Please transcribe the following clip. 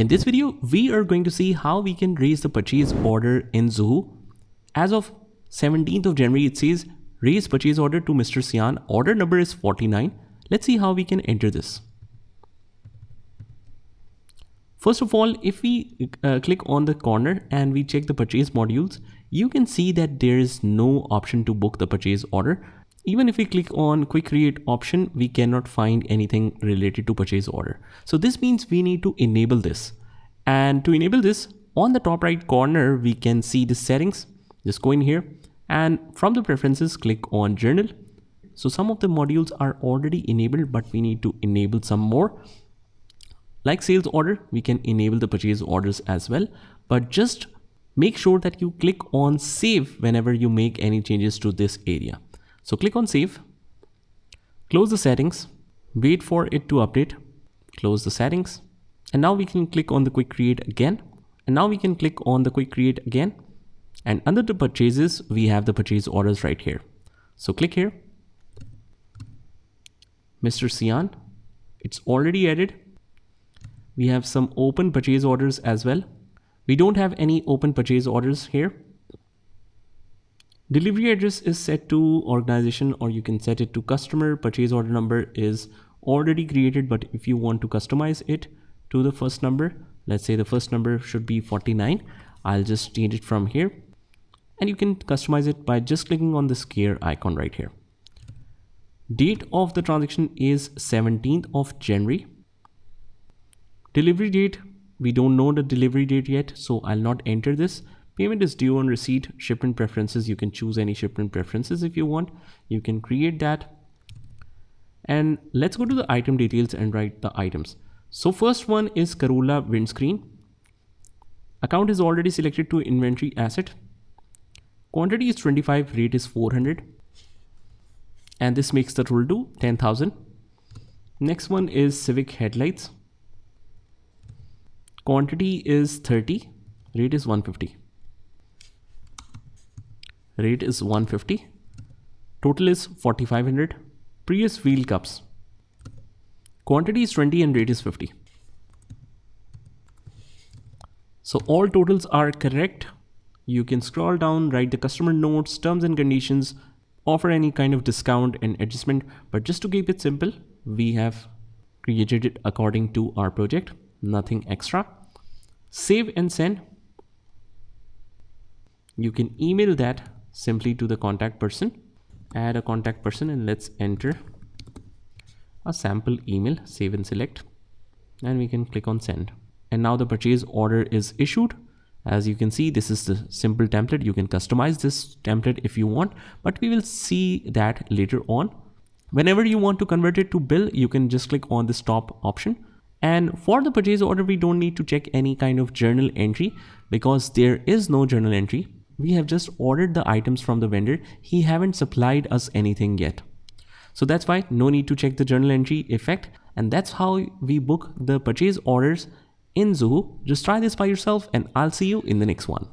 In this video, we are going to see how we can raise the purchase order in Zoho. As of 17th of January, it says raise purchase order to Mr. Sian. Order number is 49. Let's see how we can enter this. First of all, if we click on the corner and we check the purchase modules, you can see that there is no option to book the purchase order. Even if we click on quick create option, we cannot find anything related to purchase order. So this means we need to enable this. And to enable this, on the top right corner, we can see the settings. Just go in here and from the preferences, click on journal. So some of the modules are already enabled, but we need to enable some more. Like sales order, we can enable the purchase orders as well, but just make sure that you click on save whenever you make any changes to this area. So click on save, close the settings, wait for it to update, close the settings. And now we can click on the quick create again. And now we can click on the quick create again. And under the purchases, we have the purchase orders right here. So click here. Mr. Sian, it's already added. We have some open purchase orders as well. We don't have any open purchase orders here. Delivery address is set to organization, or you can set it to customer. Purchase order number is already created, but if you want to customize it to the first number, let's say the first number should be 49. I'll just change it from here. And you can customize it by just clicking on this gear icon right here. Date of the transaction is 17th of January. Delivery date, we don't know the delivery date yet, so I'll not enter this. Payment is due on receipt. Shipment preferences, you can choose any shipment preferences if you want. You can create that. And let's go to the item details and write the items. So first one is Corolla windscreen. Account is already selected to inventory asset. Quantity is 25, rate is 400. And this makes the total to 10,000. Next one is Civic headlights. Quantity is 30, rate is 150. Rate is 150. Total is 4,500. Prius wheel cups. Quantity is 20 and rate is 50. So all totals are correct. You can scroll down, write the customer notes, terms and conditions, offer any kind of discount and adjustment. But just to keep it simple, we have created it according to our project, nothing extra. Save and send. You can email that simply to the contact person. Add a contact person and let's enter a sample email, save and select, and we can click on send. And now the purchase order is issued. As you can see, this is the simple template. You can customize this template if you want, but we will see that later on. Whenever you want to convert it to bill, you can just click on this top option. And for the purchase order, we don't need to check any kind of journal entry because there is no journal entry. We have just ordered the items from the vendor. He haven't supplied us anything yet. So that's why no need to check the journal entry effect. And that's how we book the purchase orders in Zoho. Just try this by yourself and I'll see you in the next one.